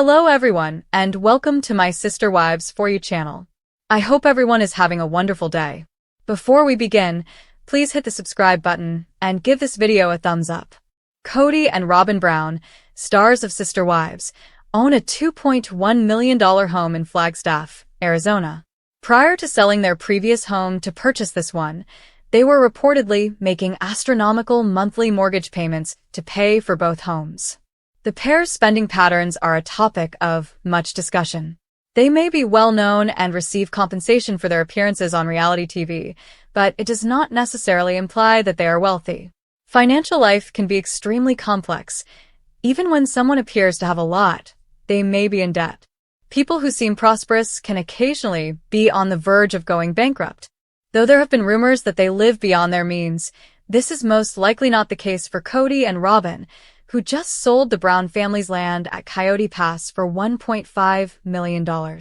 Hello everyone, and welcome to my Sister Wives For You channel. I hope everyone is having a wonderful day. Before we begin, please hit the subscribe button and give this video a thumbs up. Kody and Robyn Brown, stars of Sister Wives, own a $2.1 million home in Flagstaff, Arizona. Prior to selling their previous home to purchase this one, they were reportedly making astronomical monthly mortgage payments to pay for both homes. The pair's spending patterns are a topic of much discussion. They may be well known and receive compensation for their appearances on reality TV, but it does not necessarily imply that they are wealthy. Financial life can be extremely complex. Even when someone appears to have a lot, they may be in debt. People who seem prosperous can occasionally be on the verge of going bankrupt. Though there have been rumors that they live beyond their means, this is most likely not the case for Kody and Robyn, who just sold the Brown family's land at Coyote Pass for $1.5 million.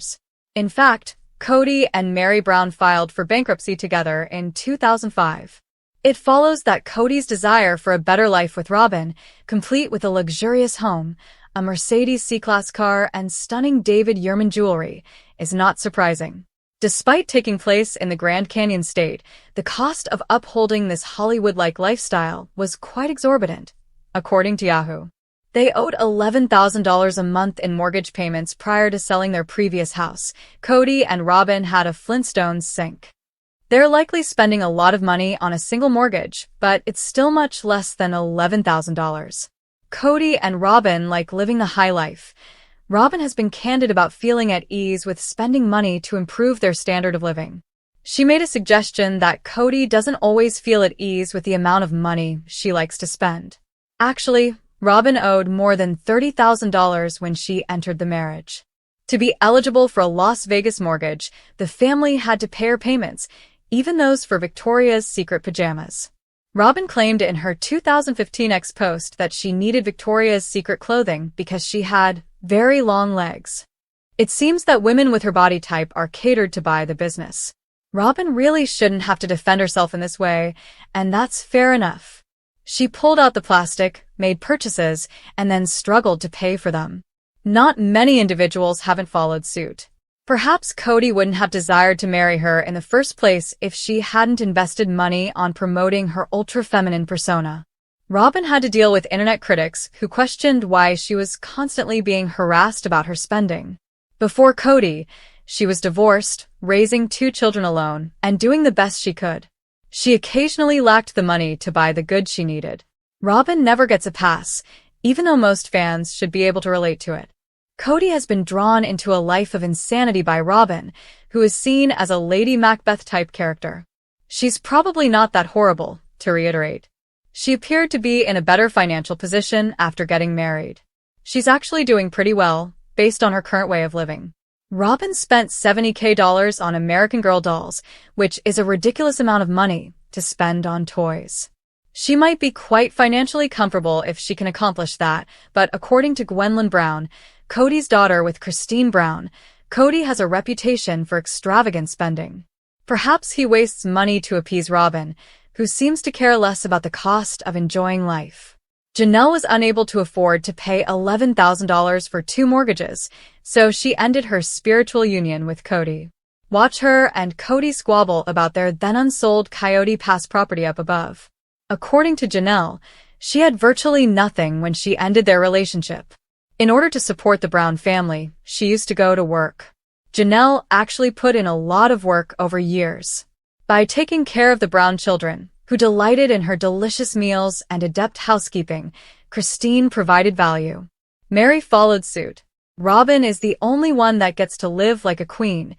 In fact, Kody and Meri Brown filed for bankruptcy together in 2005. It follows that Kody's desire for a better life with Robyn, complete with a luxurious home, a Mercedes C-Class car, and stunning David Yurman jewelry, is not surprising. Despite taking place in the Grand Canyon state, the cost of upholding this Hollywood-like lifestyle was quite exorbitant, according to Yahoo. They owed $11,000 a month in mortgage payments prior to selling their previous house. Kody and Robyn had a Flintstones sink. They're likely spending a lot of money on a single mortgage, but it's still much less than $11,000. Kody and Robyn like living the high life. Robyn has been candid about feeling at ease with spending money to improve their standard of living. She made a suggestion that Kody doesn't always feel at ease with the amount of money she likes to spend. Actually, Robyn owed more than $30,000 when she entered the marriage. To be eligible for a Las Vegas mortgage, the family had to pay her payments, even those for Victoria's Secret pajamas. Robyn claimed in her 2015 X post that she needed Victoria's Secret clothing because she had very long legs. It seems that women with her body type are catered to by the business. Robyn really shouldn't have to defend herself in this way, and that's fair enough. She pulled out the plastic, made purchases, and then struggled to pay for them. Not many individuals haven't followed suit. Perhaps Kody wouldn't have desired to marry her in the first place if she hadn't invested money on promoting her ultra-feminine persona. Robyn had to deal with internet critics who questioned why she was constantly being harassed about her spending. Before Kody, she was divorced, raising 2 children alone, and doing the best she could. She occasionally lacked the money to buy the goods she needed. Robyn never gets a pass, even though most fans should be able to relate to it. Kody has been drawn into a life of insanity by Robyn, who is seen as a Lady Macbeth-type character. She's probably not that horrible, to reiterate. She appeared to be in a better financial position after getting married. She's actually doing pretty well, based on her current way of living. Robyn spent $70,000 on American Girl dolls, which is a ridiculous amount of money to spend on toys. She might be quite financially comfortable if she can accomplish that, but according to Gwendolyn Brown, Kody's daughter with Christine Brown, Kody has a reputation for extravagant spending. Perhaps he wastes money to appease Robyn, who seems to care less about the cost of enjoying life. Janelle was unable to afford to pay $11,000 for 2 mortgages, so she ended her spiritual union with Kody. Watch her and Kody squabble about their then-unsold Coyote Pass property up above. According to Janelle, she had virtually nothing when she ended their relationship. In order to support the Brown family, she used to go to work. Janelle actually put in a lot of work over years. By taking care of the Brown children, who delighted in her delicious meals and adept housekeeping, Christine provided value. Meri followed suit. Robyn is the only one that gets to live like a queen,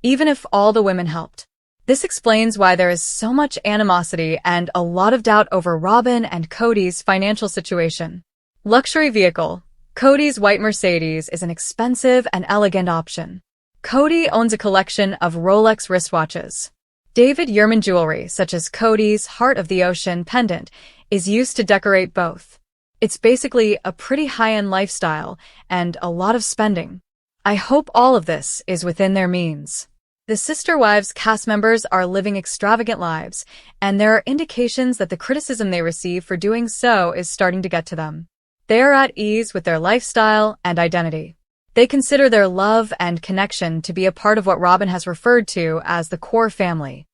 even if all the women helped. This explains why there is so much animosity and a lot of doubt over Robyn and Kody's financial situation. Luxury vehicle. Kody's white Mercedes is an expensive and elegant option. Kody owns a collection of Rolex wristwatches. David Yurman jewelry, such as Kody's Heart of the Ocean pendant, is used to decorate both. It's basically a pretty high-end lifestyle and a lot of spending. I hope all of this is within their means. The Sister Wives cast members are living extravagant lives, and there are indications that the criticism they receive for doing so is starting to get to them. They are at ease with their lifestyle and identity. They consider their love and connection to be a part of what Robyn has referred to as the core family.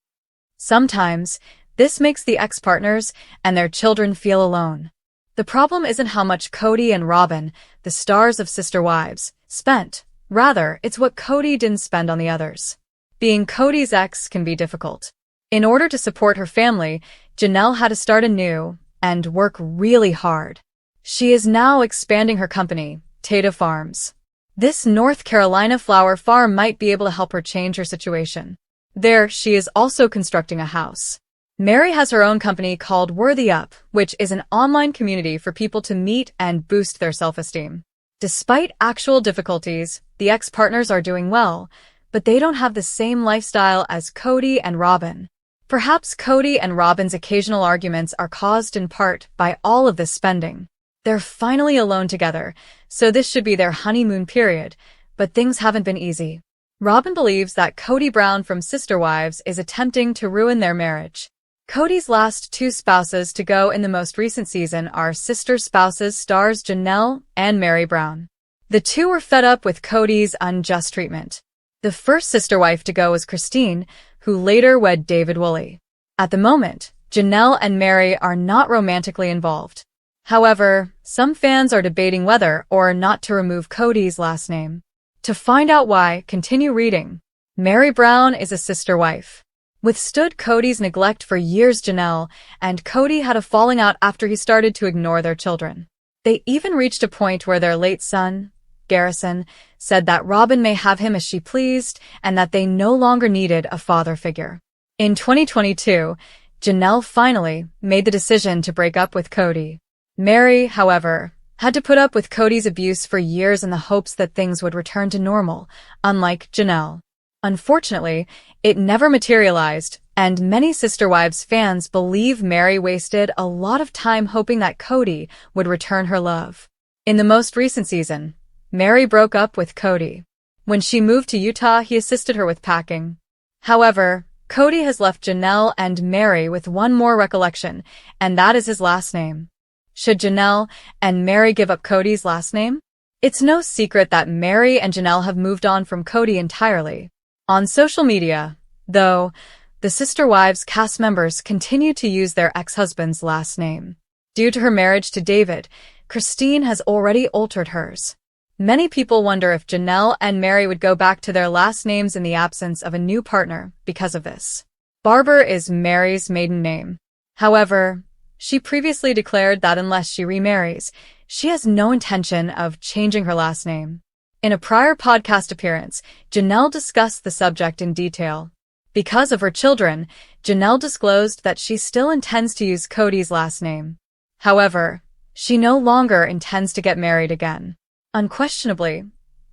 Sometimes, this makes the ex-partners and their children feel alone. The problem isn't how much Kody and Robyn, the stars of Sister Wives, spent. Rather, it's what Kody didn't spend on the others. Being Kody's ex can be difficult. In order to support her family, Janelle had to start anew and work really hard. She is now expanding her company, Tata Farms. This North Carolina flower farm might be able to help her change her situation. There, she is also constructing a house. Meri has her own company called Worthy Up, which is an online community for people to meet and boost their self-esteem. Despite actual difficulties, the ex-partners are doing well, but they don't have the same lifestyle as Kody and Robyn. Perhaps Kody and Robyn's occasional arguments are caused in part by all of this spending. They're finally alone together, so this should be their honeymoon period, but things haven't been easy. Robyn believes that Kody Brown from Sister Wives is attempting to ruin their marriage. Kody's last two spouses to go in the most recent season are sister spouses stars Janelle and Meri Brown. The two were fed up with Kody's unjust treatment. The first sister wife to go was Christine, who later wed David Woolley. At the moment, Janelle and Meri are not romantically involved. However, some fans are debating whether or not to remove Kody's last name. To find out why, continue reading. Meri Brown is a sister wife. Withstood Kody's neglect for years. Janelle and Kody had a falling out after he started to ignore their children. They even reached a point where their late son, Garrison, said that Robyn may have him as she pleased and that they no longer needed a father figure. In 2022, Janelle finally made the decision to break up with Kody. Meri, however, had to put up with Kody's abuse for years in the hopes that things would return to normal, unlike Janelle. Unfortunately, it never materialized, and many Sister Wives fans believe Meri wasted a lot of time hoping that Kody would return her love. In the most recent season, Meri broke up with Kody. When she moved to Utah, he assisted her with packing. However, Kody has left Janelle and Meri with one more recollection, and that is his last name. Should Janelle and Meri give up Kody's last name? It's no secret that Meri and Janelle have moved on from Kody entirely. On social media, though, the Sister Wives cast members continue to use their ex-husband's last name. Due to her marriage to David, Christine has already altered hers. Many people wonder if Janelle and Meri would go back to their last names in the absence of a new partner because of this. Barber is Meri's maiden name. However, she previously declared that unless she remarries, she has no intention of changing her last name. In a prior podcast appearance, Janelle discussed the subject in detail. Because of her children, Janelle disclosed that she still intends to use Kody's last name. However, she no longer intends to get married again. Unquestionably,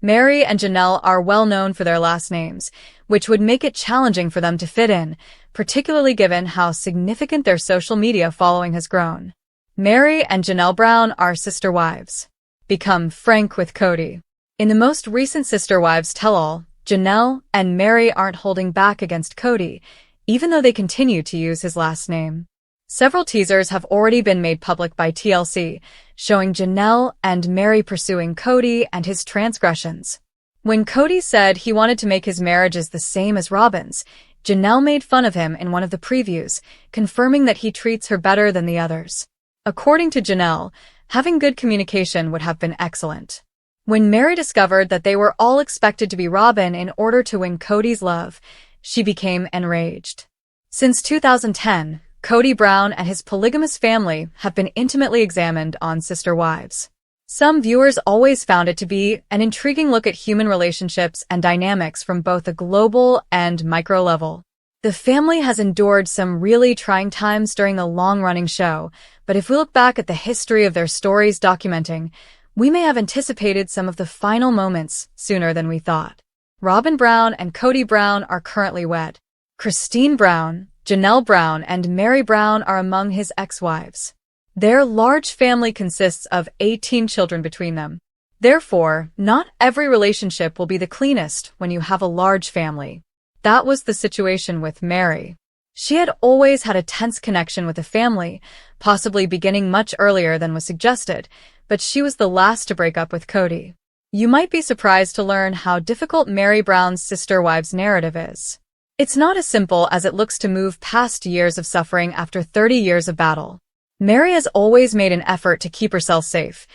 Meri and Janelle are well known for their last names, which would make it challenging for them to fit in, particularly given how significant their social media following has grown. Meri and Janelle Brown are sister wives. Become frank with Kody. In the most recent Sister Wives tell-all, Janelle and Meri aren't holding back against Kody, even though they continue to use his last name. Several teasers have already been made public by TLC, showing Janelle and Meri pursuing Kody and his transgressions. When Kody said he wanted to make his marriages the same as Robyn's, Janelle made fun of him in one of the previews, confirming that he treats her better than the others. According to Janelle, having good communication would have been excellent. When Meri discovered that they were all expected to be Robyn in order to win Kody's love, she became enraged. Since 2010, Kody Brown and his polygamous family have been intimately examined on Sister Wives. Some viewers always found it to be an intriguing look at human relationships and dynamics from both a global and micro level. The family has endured some really trying times during the long-running show, but if we look back at the history of their stories documenting, we may have anticipated some of the final moments sooner than we thought. Robyn Brown and Kody Brown are currently wed. Christine Brown, Janelle Brown, and Meri Brown are among his ex-wives. Their large family consists of 18 children between them. Therefore, not every relationship will be the cleanest when you have a large family. That was the situation with Meri. She had always had a tense connection with the family, possibly beginning much earlier than was suggested, but she was the last to break up with Kody. You might be surprised to learn how difficult Meri Brown's sister wives narrative is. It's not as simple as it looks to move past years of suffering after 30 years of battle. Meri has always made an effort to keep herself safe,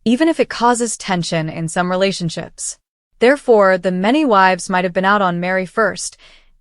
even if it causes tension in some relationships. Therefore, the many wives might have been out on Meri first,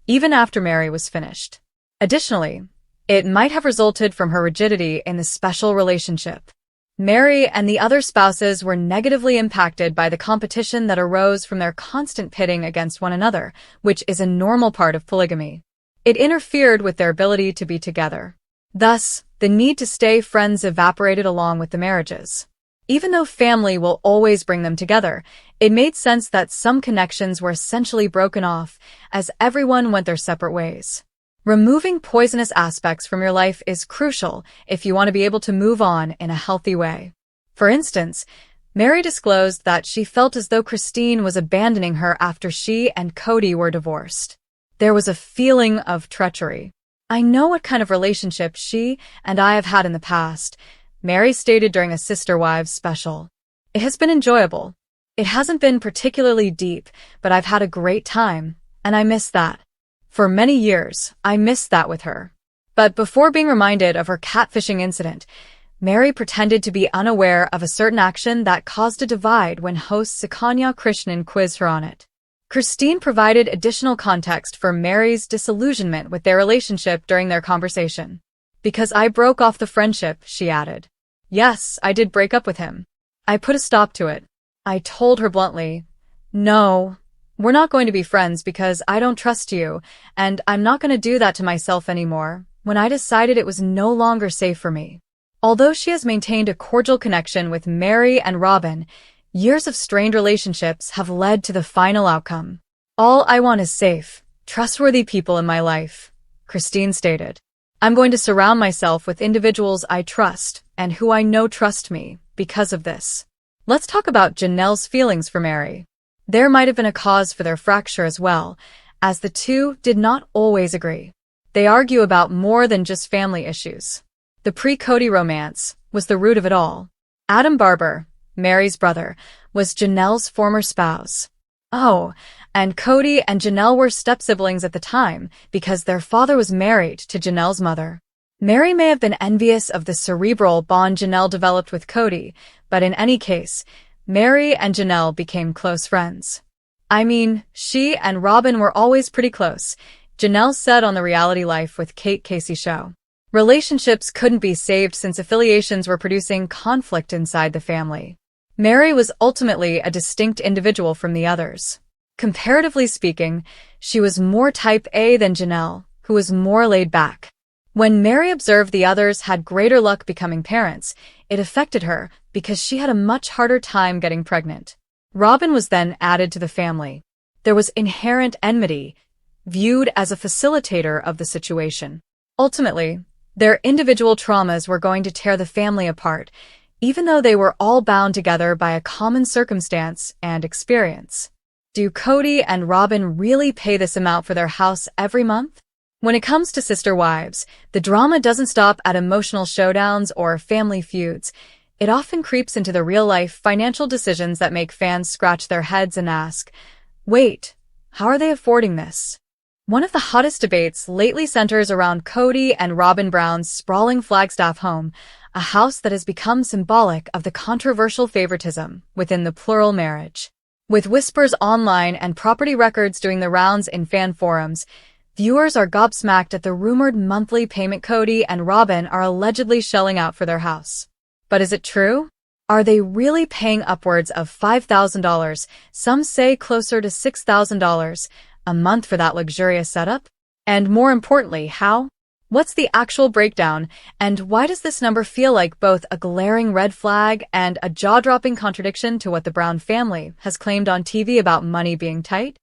even after Meri was finished. Additionally, it might have resulted from her rigidity in the special relationship. Meri and the other spouses were negatively impacted by the competition that arose from their constant pitting against one another, which is a normal part of polygamy. It interfered with their ability to be together. Thus, the need to stay friends evaporated along with the marriages. Even though family will always bring them together, it made sense that some connections were essentially broken off as everyone went their separate ways. Removing poisonous aspects from your life is crucial if you want to be able to move on in a healthy way. For instance, Meri disclosed that she felt as though Christine was abandoning her after she and Kody were divorced. There was a feeling of treachery. "I know what kind of relationship she and I have had in the past," Meri stated during a Sister Wives special. "It has been enjoyable. It hasn't been particularly deep, but I've had a great time, and I miss that. For many years, I missed that with her." But before being reminded of her catfishing incident, Meri pretended to be unaware of a certain action that caused a divide when host Sukanya Krishnan quizzed her on it. Christine provided additional context for Meri's disillusionment with their relationship during their conversation. "Because I broke off the friendship," she added. "Yes, I did break up with him. I put a stop to it. I told her bluntly, 'No, we're not going to be friends because I don't trust you, and I'm not going to do that to myself anymore,' when I decided it was no longer safe for me." Although she has maintained a cordial connection with Meri and Robyn, years of strained relationships have led to the final outcome. "All I want is safe, trustworthy people in my life," Christine stated. "I'm going to surround myself with individuals I trust and who I know trust me because of this." Let's talk about Janelle's feelings for Meri. There might have been a cause for their fracture as well, as the two did not always agree. They argue about more than just family issues. The pre-Kody romance was the root of it all. Adam Barber, Meri's brother, was Janelle's former spouse. Oh, and Kody and Janelle were step-siblings at the time because their father was married to Janelle's mother. Meri may have been envious of the cerebral bond Janelle developed with Kody, but in any case, Meri and Janelle became close friends. "I mean, she and Robyn were always pretty close," Janelle said on the Reality Life with Kate Casey show. Relationships couldn't be saved since affiliations were producing conflict inside the family. Meri was ultimately a distinct individual from the others. Comparatively speaking, she was more type A than Janelle, who was more laid back. When Meri observed the others had greater luck becoming parents, it affected her because she had a much harder time getting pregnant. Robyn was then added to the family. There was inherent enmity, viewed as a facilitator of the situation. Ultimately, their individual traumas were going to tear the family apart, even though they were all bound together by a common circumstance and experience. Do Kody and Robyn really pay this amount for their house every month? When it comes to sister wives, the drama doesn't stop at emotional showdowns or family feuds. It often creeps into the real-life financial decisions that make fans scratch their heads and ask, "Wait, how are they affording this?" One of the hottest debates lately centers around Kody and Robyn Brown's sprawling Flagstaff home, a house that has become symbolic of the controversial favoritism within the plural marriage. With whispers online and property records doing the rounds in fan forums, viewers are gobsmacked at the rumored monthly payment Kody and Robyn are allegedly shelling out for their house. But is it true? Are they really paying upwards of $5,000, some say closer to $6,000, a month for that luxurious setup? And more importantly, how? What's the actual breakdown, and why does this number feel like both a glaring red flag and a jaw-dropping contradiction to what the Brown family has claimed on TV about money being tight?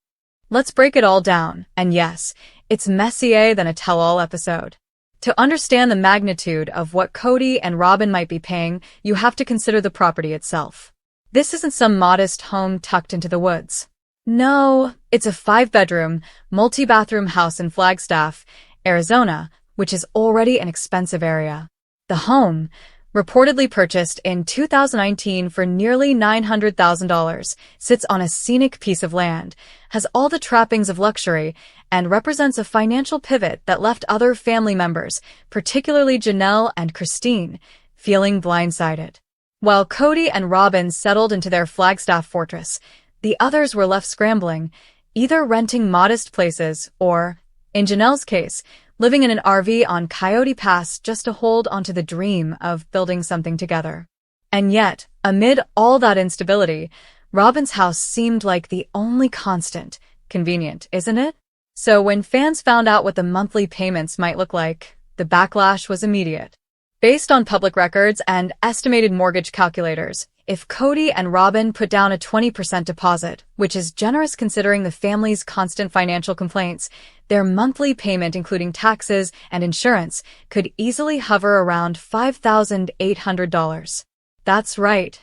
Let's break it all down, and yes, it's messier than a tell-all episode. To understand the magnitude of what Kody and Robyn might be paying, you have to consider the property itself. This isn't some modest home tucked into the woods. No, it's a 5-bedroom, multi-bathroom house in Flagstaff, Arizona, which is already an expensive area. The home, reportedly purchased in 2019 for nearly $900,000, sits on a scenic piece of land, has all the trappings of luxury, and represents a financial pivot that left other family members, particularly Janelle and Christine, feeling blindsided. While Kody and Robyn settled into their Flagstaff fortress, the others were left scrambling, either renting modest places or, in Janelle's case, living in an RV on Coyote Pass just to hold onto the dream of building something together. And yet, amid all that instability, Robyn's house seemed like the only constant. Convenient, isn't it? So when fans found out what the monthly payments might look like, the backlash was immediate. Based on public records and estimated mortgage calculators, if Kody and Robyn put down a 20% deposit, which is generous considering the family's constant financial complaints, their monthly payment, including taxes and insurance, could easily hover around $5,800. That's right,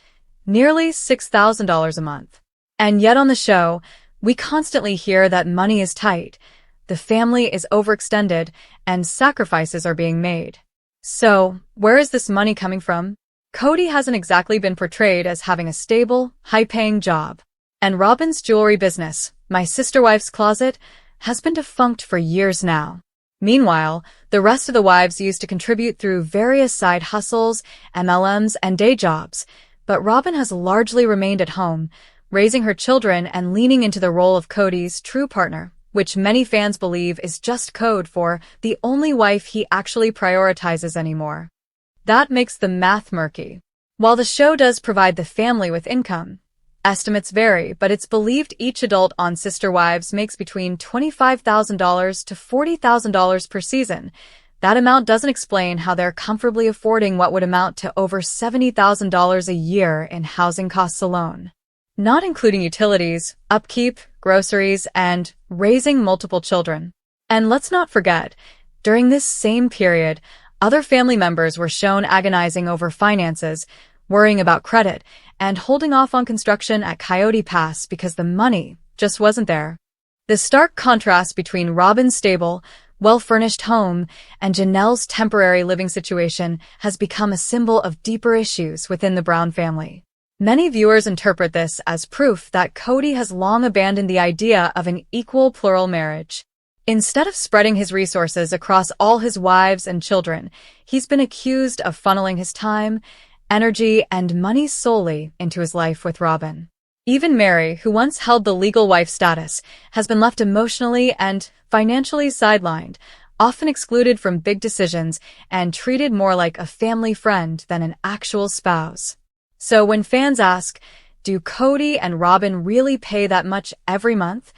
nearly $6,000 a month. And yet on the show, we constantly hear that money is tight, the family is overextended, and sacrifices are being made. So, where is this money coming from? Kody hasn't exactly been portrayed as having a stable, high-paying job. And Robyn's jewelry business, My Sister Wife's Closet, has been defunct for years now. Meanwhile, the rest of the wives used to contribute through various side hustles, MLMs, and day jobs, but Robyn has largely remained at home, raising her children and leaning into the role of Kody's true partner, which many fans believe is just code for the only wife he actually prioritizes anymore. That makes the math murky. While the show does provide the family with income, estimates vary, but it's believed each adult on Sister Wives makes between $25,000 to $40,000 per season. That amount doesn't explain how they're comfortably affording what would amount to over $70,000 a year in housing costs alone, not including utilities, upkeep, groceries, and raising multiple children. And let's not forget, during this same period, other family members were shown agonizing over finances, worrying about credit, and holding off on construction at Coyote Pass because the money just wasn't there. The stark contrast between Robyn's stable, well-furnished home and Janelle's temporary living situation has become a symbol of deeper issues within the Brown family. Many viewers interpret this as proof that Kody has long abandoned the idea of an equal plural marriage. Instead of spreading his resources across all his wives and children, he's been accused of funneling his time, energy, and money solely into his life with Robyn. Even Meri, who once held the legal wife status, has been left emotionally and financially sidelined, often excluded from big decisions, and treated more like a family friend than an actual spouse. So when fans ask, do Kody and Robyn really pay that much every month?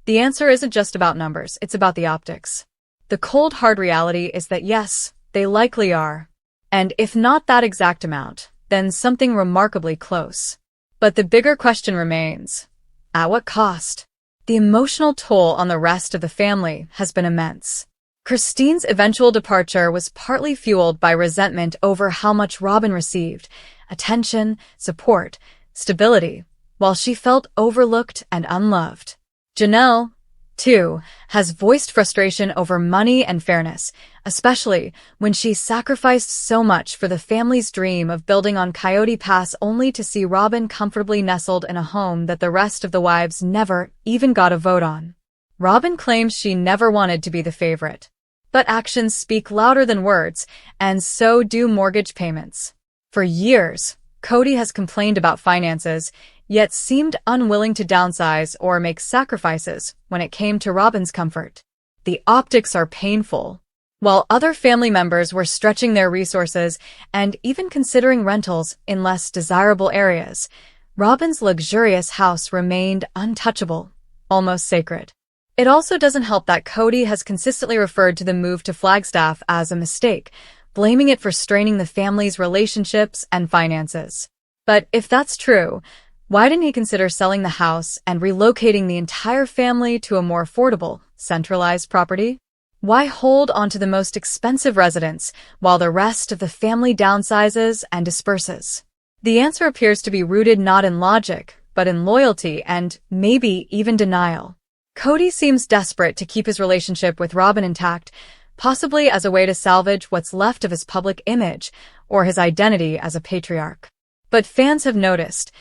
The answer isn't just about numbers, it's about the optics. The cold hard reality is that yes, they likely are. And if not that exact amount, then something remarkably close. But the bigger question remains, at what cost? The emotional toll on the rest of the family has been immense. Christine's eventual departure was partly fueled by resentment over how much Robyn received, attention, support, stability, while she felt overlooked and unloved. Janelle, too, has voiced frustration over money and fairness, especially when she sacrificed so much for the family's dream of building on Coyote Pass only to see Robyn comfortably nestled in a home that the rest of the wives never even got a vote on. Robyn claims she never wanted to be the favorite. But actions speak louder than words, and so do mortgage payments. For years, Kody has complained about finances, yet seemed unwilling to downsize or make sacrifices when it came to Robyn's comfort. The optics are painful. While other family members were stretching their resources and even considering rentals in less desirable areas, Robyn's luxurious house remained untouchable, almost sacred. It also doesn't help that Kody has consistently referred to the move to Flagstaff as a mistake, blaming it for straining the family's relationships and finances. But if that's true, why didn't he consider selling the house and relocating the entire family to a more affordable, centralized property? Why hold onto the most expensive residence while the rest of the family downsizes and disperses? The answer appears to be rooted not in logic, but in loyalty and maybe even denial. Kody seems desperate to keep his relationship with Robyn intact, possibly as a way to salvage what's left of his public image or his identity as a patriarch. But fans have noticed,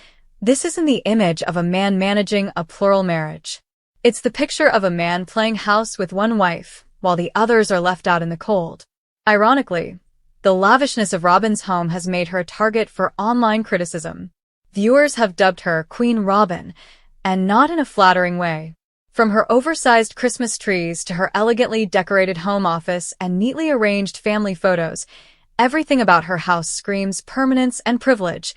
this isn't the image of a man managing a plural marriage. It's the picture of a man playing house with one wife, while the others are left out in the cold. Ironically, the lavishness of Robyn's home has made her a target for online criticism. Viewers have dubbed her Queen Robyn, and not in a flattering way. From her oversized Christmas trees to her elegantly decorated home office and neatly arranged family photos, everything about her house screams permanence and privilege,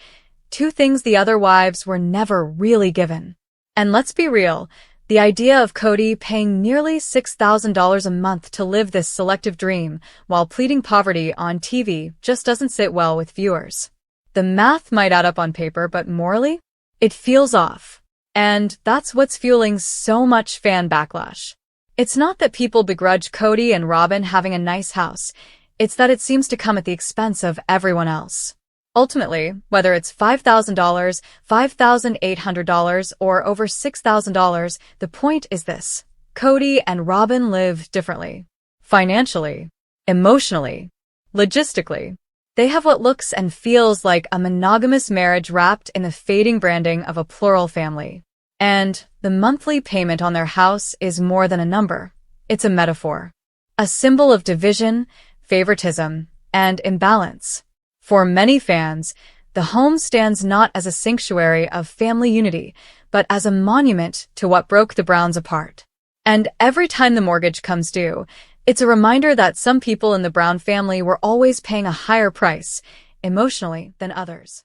two things the other wives were never really given. And let's be real, the idea of Kody paying nearly $6,000 a month to live this selective dream while pleading poverty on TV just doesn't sit well with viewers. The math might add up on paper, but morally, it feels off. And that's what's fueling so much fan backlash. It's not that people begrudge Kody and Robyn having a nice house, it's that it seems to come at the expense of everyone else. Ultimately, whether it's $5,000, $5,800, or over $6,000, the point is this: Kody and Robyn live differently. Financially, emotionally, logistically. They have what looks and feels like a monogamous marriage wrapped in the fading branding of a plural family. And the monthly payment on their house is more than a number. It's a metaphor. A symbol of division, favoritism, and imbalance. For many fans, the home stands not as a sanctuary of family unity, but as a monument to what broke the Browns apart. And every time the mortgage comes due, it's a reminder that some people in the Brown family were always paying a higher price, emotionally, than others.